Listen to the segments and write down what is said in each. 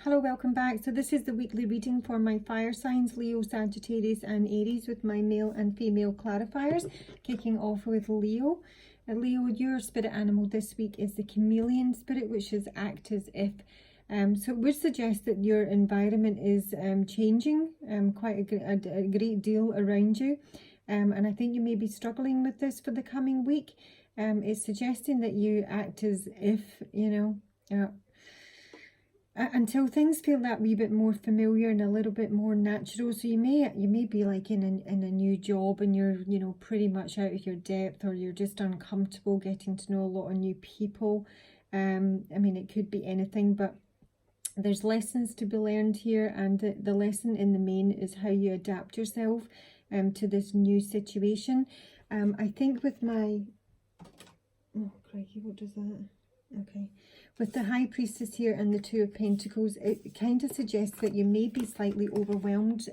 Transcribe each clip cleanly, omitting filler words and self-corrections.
Hello, welcome back. So this is the weekly reading for my fire signs, Leo, Sagittarius and Aries, with my male and female clarifiers, kicking off with Leo. Leo, your spirit animal this week is the chameleon spirit, which is act as if. So it would suggest that your environment is changing quite a great deal around you. And I think you may be struggling with this for the coming week. It's suggesting that you act as if, until things feel that wee bit more familiar and a little bit more natural. So you may be like in a new job and you're pretty much out of your depth, or you're just uncomfortable getting to know a lot of new people. I mean, it could be anything, but there's lessons to be learned here, and the lesson in the main is how you adapt yourself to this new situation. I think with my crikey, what does that? Okay, with the High Priestess here and the Two of Pentacles, it kind of suggests that you may be slightly overwhelmed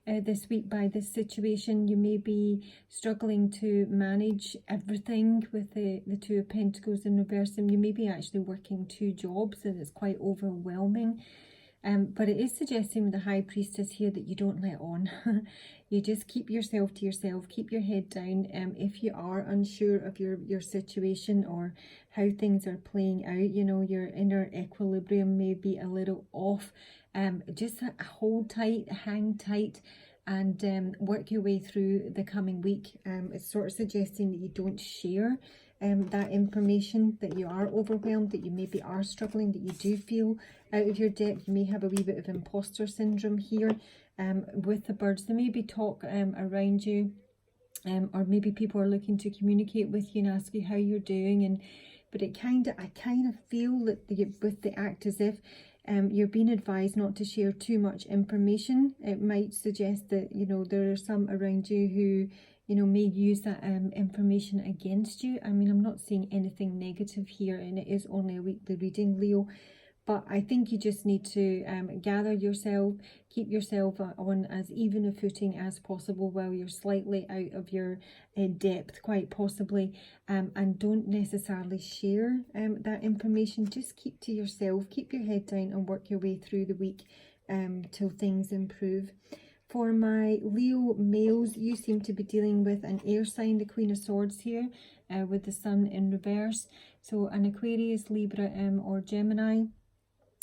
this week by this situation. You may be struggling to manage everything with the Two of Pentacles in reverse, and you may be actually working two jobs and it's quite overwhelming. But it is suggesting with the High Priestess here that you don't let on. You just keep yourself to yourself, keep your head down. If you are unsure of your situation or how things are playing out, your inner equilibrium may be a little off. Just hold tight, hang tight, and work your way through the coming week. It's sort of suggesting that you don't share that information, that you are overwhelmed, that you maybe are struggling, that you do feel out of your depth. You may have a wee bit of imposter syndrome here with the birds. There may be talk around you, or maybe people are looking to communicate with you and ask you how you're doing. But I kind of feel that with the act as if you're being advised not to share too much information. It might suggest that there are some around you who may use that information against you. I mean, I'm not seeing anything negative here, and it is only a weekly reading, Leo. But I think you just need to gather yourself, keep yourself on as even a footing as possible while you're slightly out of your depth, quite possibly, and don't necessarily share that information. Just keep to yourself, keep your head down and work your way through the week till things improve. For my Leo males, you seem to be dealing with an air sign, the Queen of Swords here, with the Sun in reverse. So an Aquarius, Libra or Gemini.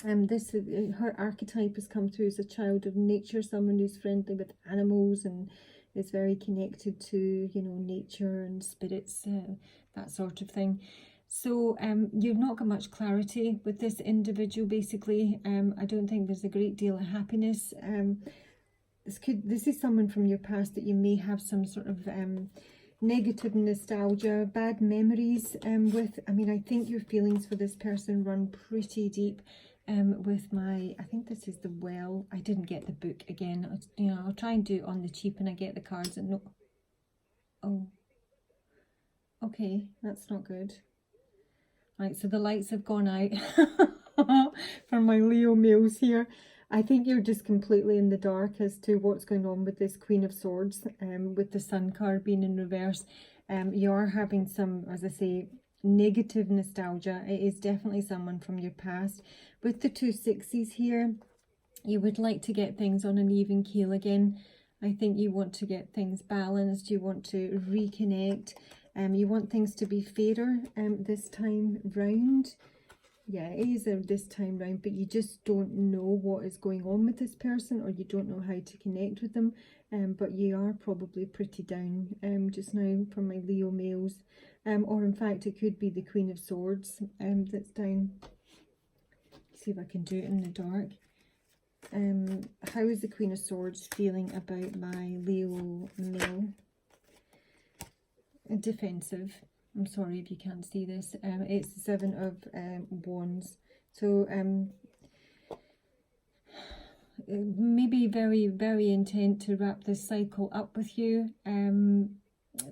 Her archetype has come through as a child of nature, someone who's friendly with animals and is very connected to nature and spirits, that sort of thing. So you've not got much clarity with this individual, basically. I don't think there's a great deal of happiness. This is someone from your past that you may have some sort of negative nostalgia, bad memories with. I mean, I think your feelings for this person run pretty deep. With my, I think this is the Well. I didn't get the book again. I'll try and do it on the cheap and I get the cards and no. Oh, okay, that's not good. Right, so the lights have gone out for my Leo males here. I think you're just completely in the dark as to what's going on with this Queen of Swords, with the Sun card being in reverse. You are having some, as I say, negative nostalgia. It is definitely someone from your past. With the two sixes here, you would like to get things on an even keel again. I think you want to get things balanced. You want to reconnect. You want things to be fairer this time round. Yeah, it is this time round, but you just don't know what is going on with this person, or you don't know how to connect with them. But you are probably pretty down just now for my Leo males. Or in fact, it could be the Queen of Swords that's down. See if I can do it in the dark. How is the Queen of Swords feeling about my Leo male? Defensive. I'm sorry if you can't see this. It's the Seven of Wands. So maybe very, very intent to wrap this cycle up with you.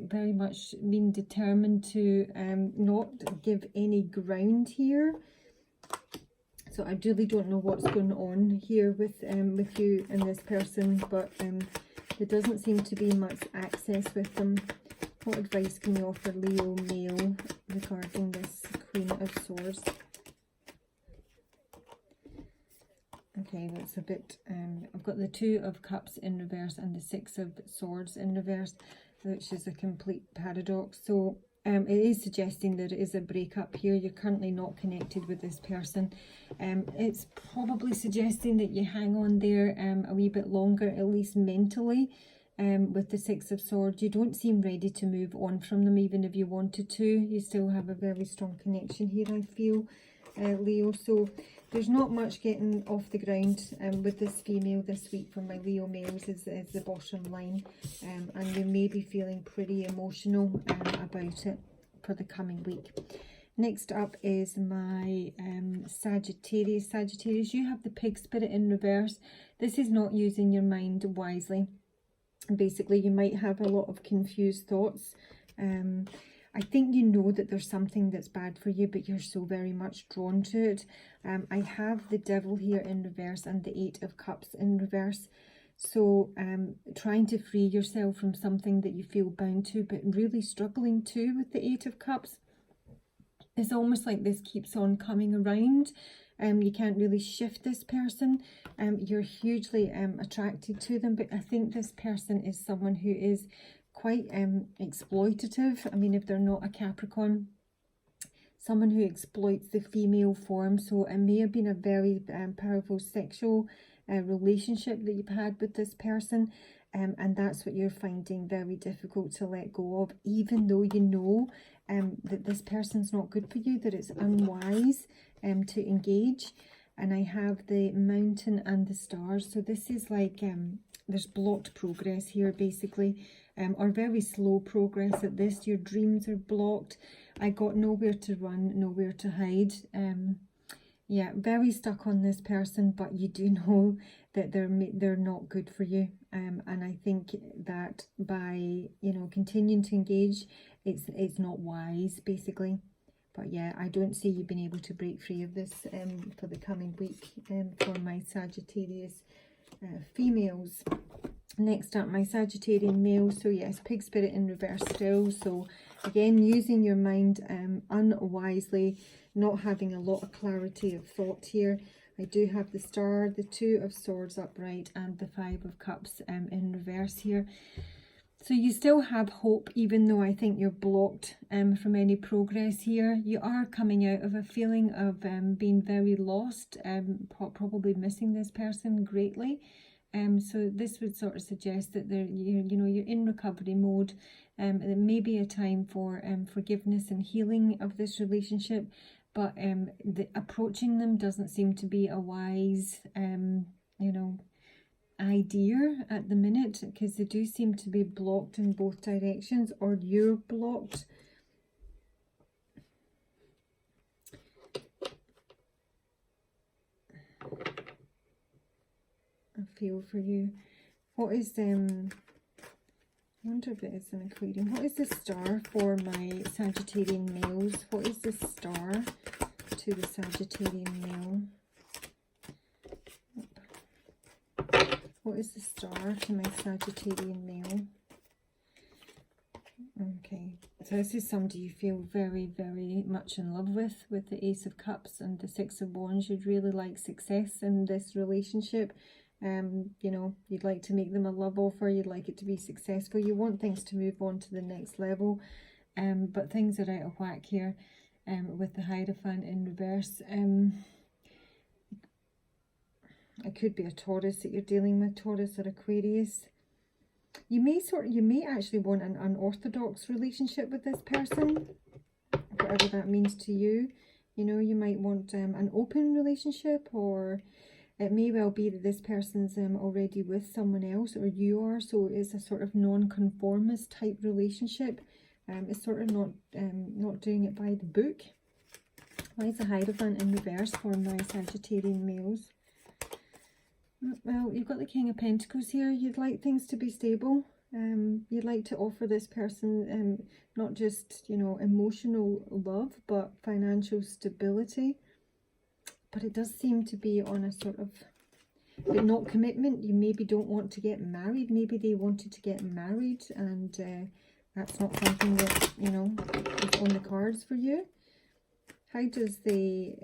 Very much being determined to not give any ground here. So I really don't know what's going on here with you and this person, but there doesn't seem to be much access with them. What advice can you offer Leo male regarding this Queen of Swords? Okay, that's a bit, I've got the Two of Cups in reverse and the Six of Swords in reverse, which is a complete paradox. So it is suggesting that it is a breakup here. You're currently not connected with this person. It's probably suggesting that you hang on there a wee bit longer, at least mentally. With the Six of Swords, you don't seem ready to move on from them, even if you wanted to. You still have a very strong connection here, I feel, Leo. So there's not much getting off the ground with this female this week for my Leo males is the bottom line. And you may be feeling pretty emotional about it for the coming week. Next up is my Sagittarius. Sagittarius, you have the Pig Spirit in reverse. This is not using your mind wisely. Basically, you might have a lot of confused thoughts. I think you know that there's something that's bad for you, but you're so very much drawn to it. I have the Devil here in reverse and the Eight of Cups in reverse. So trying to free yourself from something that you feel bound to, but really struggling too with the Eight of Cups. It's almost like this keeps on coming around. You can't really shift this person. You're hugely attracted to them, but I think this person is someone who is quite exploitative. I mean, if they're not a Capricorn, someone who exploits the female form. So it may have been a very powerful sexual relationship that you've had with this person. And that's what you're finding very difficult to let go of, even though you know that this person's not good for you, that it's unwise to engage. And I have the Mountain and the Stars. So this is like there's blocked progress here, basically, or very slow progress at this. Your dreams are blocked. I got nowhere to run, nowhere to hide. Yeah, very stuck on this person, but you do know that they're not good for you. And I think that by, you know, continuing to engage, it's not wise, basically. But yeah, I don't see you being able to break free of this for the coming week for my Sagittarius females. Next up, my Sagittarian males. So yes, Pig Spirit in reverse still. So again, using your mind unwisely, not having a lot of clarity of thought here. I do have the Star, the Two of Swords upright, and the Five of Cups in reverse here. So you still have hope, even though I think you're blocked from any progress here. You are coming out of a feeling of being very lost, probably missing this person greatly. So this would sort of suggest that you're in recovery mode. It may be a time for forgiveness and healing of this relationship, but approaching them doesn't seem to be a wise, idea at the minute, because they do seem to be blocked in both directions, or you're blocked. I feel for you. What is I wonder if it is an Aquarian. What is the Star for my Sagittarian males? What is the Star to the Sagittarian male? What is the Star to my Sagittarian male? Okay, so this is somebody you feel very, very much in love with the Ace of Cups and the Six of Wands. You'd really like success in this relationship. You'd like to make them a love offer. You'd like it to be successful. You want things to move on to the next level. But things are out of whack here with the Hierophant in reverse. It could be a Taurus that you're dealing with, Taurus or Aquarius. You may actually want an unorthodox relationship with this person, whatever that means to you. You know, you might want an open relationship, or it may well be that this person's already with someone else, or you are. So it's a sort of non-conformist type relationship. It's sort of not doing it by the book. Why is the Hierophant in reverse for my Sagittarian males? Well, you've got the King of Pentacles here. You'd like things to be stable. You'd like to offer this person not just, emotional love, but financial stability. But it does seem to be on a sort of, but not commitment. You maybe don't want to get married. Maybe they wanted to get married, and that's not something that, is on the cards for you. How does the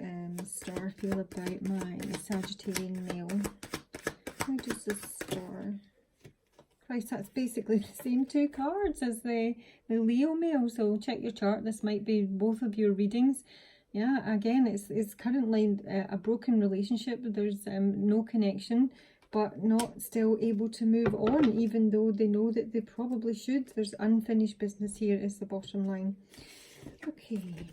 Star feel about my Sagittarian male? this for? Christ, that's basically the same two cards as the Leo male. So check your chart. This might be both of your readings. Yeah, again, it's currently a broken relationship. There's no connection, but not still able to move on, even though they know that they probably should. There's unfinished business here is the bottom line. Okay.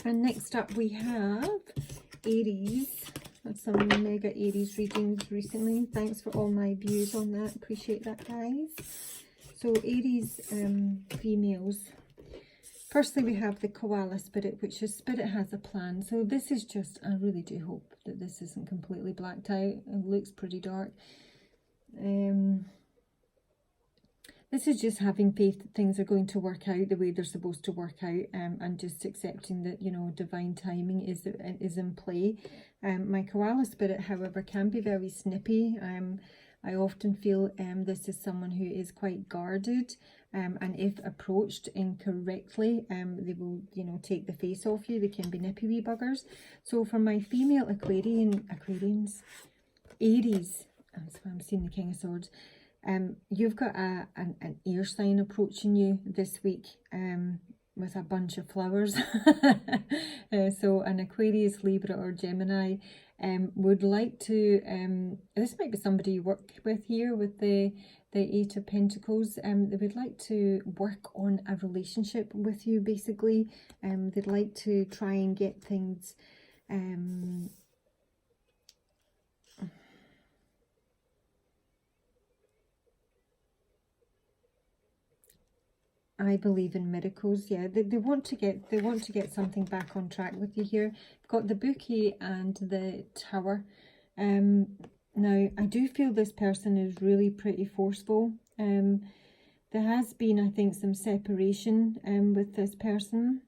And next up we have Aries. Had some mega Aries readings recently. Thanks for all my views on that. Appreciate that, guys. So Aries females. Firstly, we have the koala spirit, which is spirit has a plan. So this is just, I really do hope that this isn't completely blacked out. It looks pretty dark. This is just having faith that things are going to work out the way they're supposed to work out, and just accepting that, you know, divine timing is in play. My koala spirit, however, can be very snippy. I often feel this is someone who is quite guarded, and if approached incorrectly, they will, you know, take the face off you. They can be nippy wee buggers. So for my female Aquarians, Aries, that's why I'm seeing the King of Swords. You've got an air sign approaching you this week with a bunch of flowers. So an Aquarius, Libra or Gemini would like to, this might be somebody you work with here with the Eight of Pentacles. They would like to work on a relationship with you, basically. They'd like to try and get things I believe in miracles. Yeah, they want to get something back on track with you here. You've got the bouquet and the tower. Now I do feel this person is really pretty forceful. There has been, I think, some separation with this person.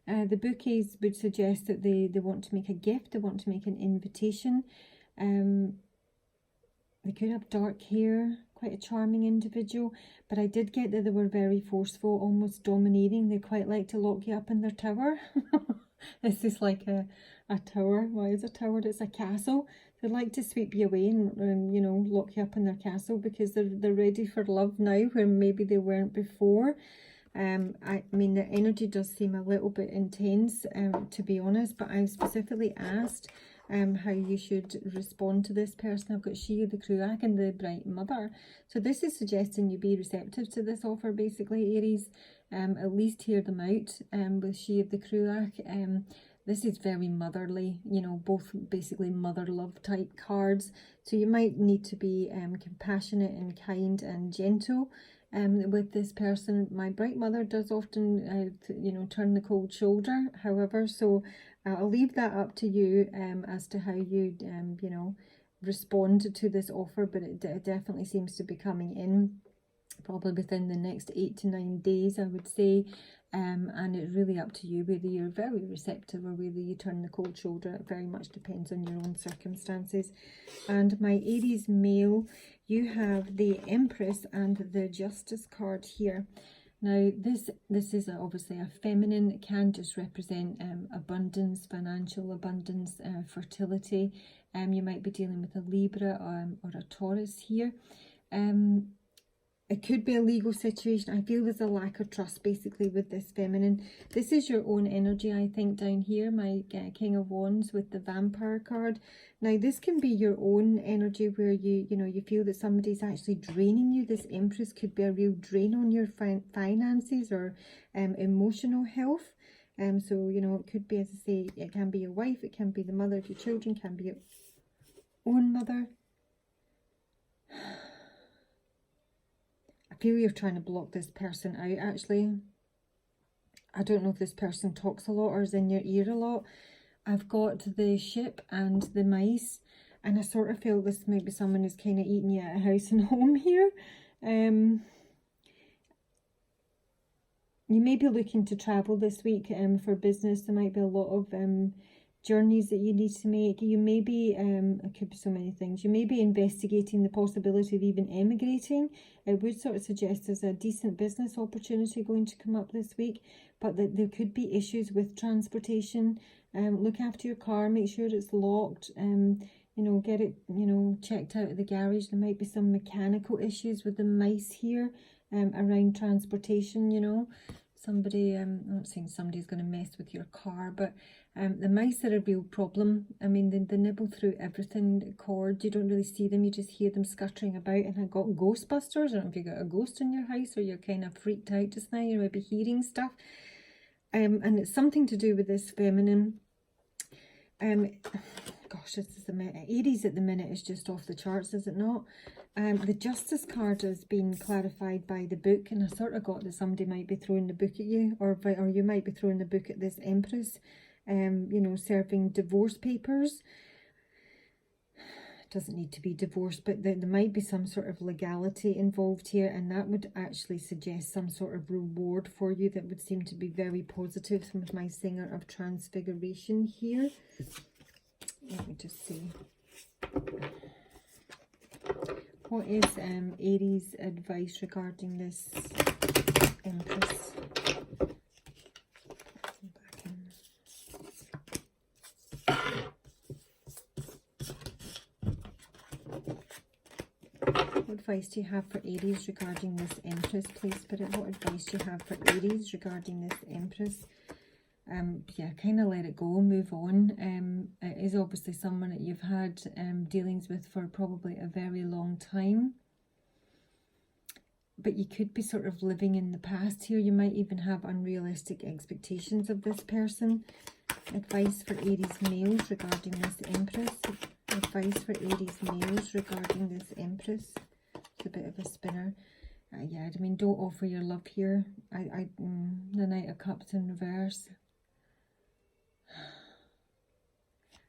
The bouquets would suggest that they want to make a gift, they want to make an invitation. They could have dark hair, quite a charming individual, but I did get that they were very forceful, almost dominating. They quite like to lock you up in their tower. This is like a tower. Why is a tower? It's a castle. They like to sweep you away and you know, lock you up in their castle because they're ready for love now, where maybe they weren't before. I mean, the energy does seem a little bit intense, to be honest, but I specifically asked how you should respond to this person. I've got She, the Cruach, and the Bright Mother. So this is suggesting you be receptive to this offer, basically, Aries. At least hear them out. With She of the Cruach, this is very motherly, you know, both basically mother love type cards. So you might need to be compassionate and kind and gentle with this person. My Bright Mother does often, you know, turn the cold shoulder, however, so I'll leave that up to you as to how you, you know, respond to this offer, but it definitely seems to be coming in probably within the next 8 to 9 days, I would say. And it's really up to you whether you're very receptive or whether you turn the cold shoulder. It very much depends on your own circumstances. And my Aries male, you have the Empress and the Justice card here. Now this is obviously a feminine. It can just represent abundance, financial abundance, fertility. You might be dealing with a Libra or a Taurus here. It could be a legal situation. I feel there's a lack of trust basically with this feminine. This is your own energy, I think, down here, my King of Wands with the Vampire card. Now this can be your own energy where you know, you feel that somebody's actually draining you. This Empress could be a real drain on your finances or emotional health. So, you know, it could be, as I say, it can be your wife, it can be the mother of your children, can be your own mother. I feel you're trying to block this person out, actually. I don't know if this person talks a lot or is in your ear a lot. I've got the Ship and the Mice, and I sort of feel this might be someone who's kind of eating you at a house and home here. You may be looking to travel this week for business. There might be a lot of journeys that you need to make. You may be, it could be so many things. You may be investigating the possibility of even emigrating. It would sort of suggest there's a decent business opportunity going to come up this week, but that there could be issues with transportation. Look after your car, make sure it's locked. you know, get it, you know, checked out at the garage. There might be some mechanical issues with the mice here around transportation, you know. Somebody, I'm not saying somebody's going to mess with your car, but the mice are a real problem. I mean, they nibble through everything, cords, you don't really see them, you just hear them scuttering about. And I got Ghostbusters. I don't know if you got a ghost in your house or you're kind of freaked out just now, you might be hearing stuff. And it's something to do with this feminine. Gosh, this is the minute. Aries at the minute is just off the charts, is it not? The Justice card has been clarified by the book, and I sort of got that somebody might be throwing the book at you, or you might be throwing the book at this Empress, you know, serving divorce papers. It doesn't need to be divorce, but there might be some sort of legality involved here, and that would actually suggest some sort of reward for you that would seem to be very positive with my Singer of Transfiguration here. Let me just see. What is Aries' advice regarding this Empress? Back in. What advice do you have for Aries regarding this Empress, please, Spirit? What advice do you have for Aries regarding this Empress? Yeah, kind of let it go, move on. It is obviously someone that you've had dealings with for probably a very long time. But you could be sort of living in the past here. You might even have unrealistic expectations of this person. Advice for Aries males regarding this Empress. Advice for Aries males regarding this Empress. It's a bit of a spinner. Yeah, I mean, don't offer your love here. The Knight of Cups in reverse.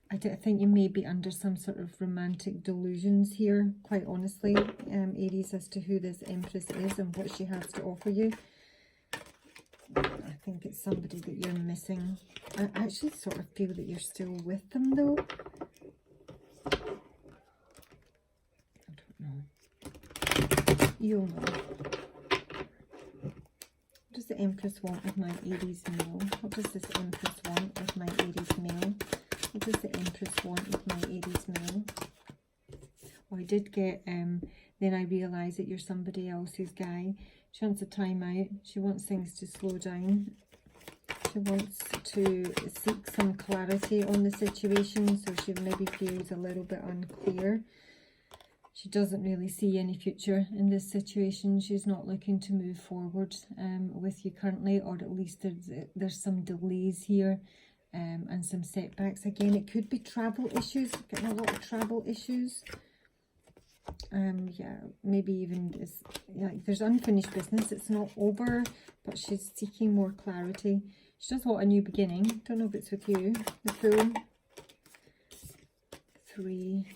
I think you may be under some sort of romantic delusions here, quite honestly, Aries, as to who this Empress is and what she has to offer you. I think it's somebody that you're missing. I actually sort of feel that you're still with them, though. I don't know. You'll know. What does the Empress want with my Aries male? What does this Empress want with my Aries male? What does the Empress want with my Aries male? Oh, I did get, then I realised that you're somebody else's guy. She wants a time out. She wants things to slow down. She wants to seek some clarity on the situation, so she maybe feels a little bit unclear. She doesn't really see any future in this situation. She's not looking to move forward with you currently, or at least there's some delays here. And some setbacks. Again, it could be travel issues. Getting a lot of travel issues. Yeah, maybe even there's unfinished business. It's not over, but she's seeking more clarity. She does want a new beginning. Don't know if it's with you. The Fool. 3.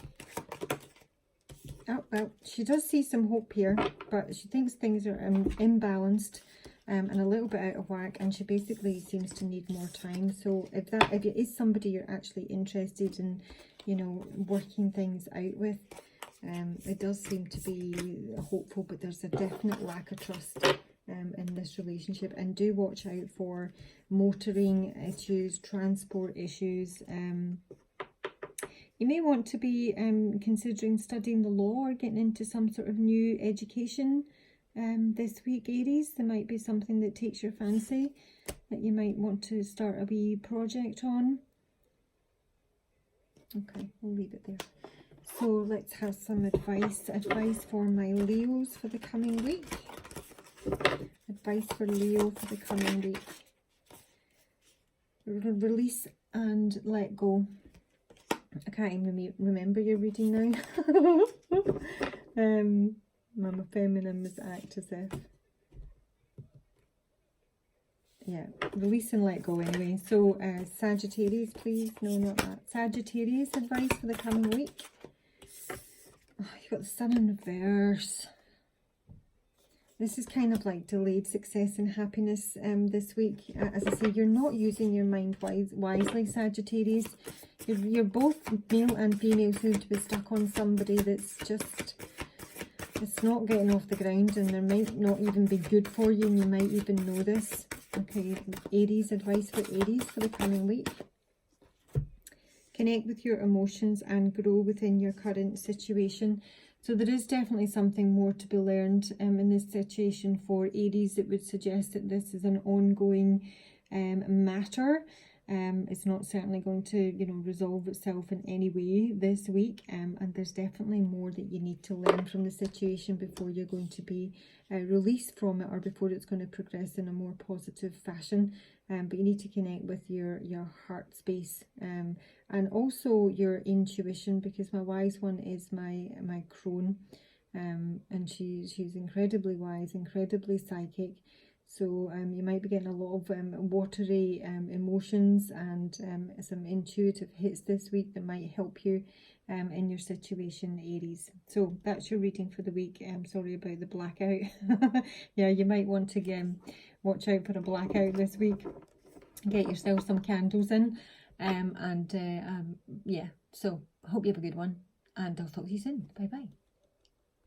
Oh, well, she does see some hope here, but she thinks things are imbalanced. And a little bit out of whack, and she basically seems to need more time. So if it is somebody you're actually interested in, you know, working things out with, it does seem to be hopeful, but there's a definite lack of trust in this relationship. And do watch out for motoring issues, transport issues. You may want to be considering studying the law or getting into some sort of new education. This week, Aries, there might be something that takes your fancy that you might want to start a wee project on. Okay, we'll leave it there. So let's have some advice for my Leos for the coming week. Advice for Leo for the coming week. Release and let go. I can't even remember your reading now. Mama Feminine was act as if. Yeah, release and let go anyway. So, Sagittarius, please. No, not that. Sagittarius advice for the coming week. Oh, you've got the Sun in reverse. This is kind of like delayed success and happiness this week. As I say, you're not using your mind wisely, Sagittarius. You're both male and female, seem to be stuck on somebody that's just... It's not getting off the ground, and there might not even be good for you, and you might even know this. Okay, Aries, advice for Aries for the coming week. connect with your emotions and grow within your current situation. So there is definitely something more to be learned in this situation for Aries. It would suggest that this is an ongoing matter. It's not certainly going to, you know, resolve itself in any way this week, and there's definitely more that you need to learn from the situation before you're going to be released from it, or before it's going to progress in a more positive fashion. But you need to connect with your heart space, and also your intuition, because my wise one is my crone, and she's incredibly wise, incredibly psychic. So you might be getting a lot of watery emotions and some intuitive hits this week that might help you in your situation, Aries. So that's your reading for the week. Sorry about the blackout. Yeah, you might want to watch out for a blackout this week. Get yourself some candles in. Yeah, so I hope you have a good one, and I'll talk to you soon. Bye bye.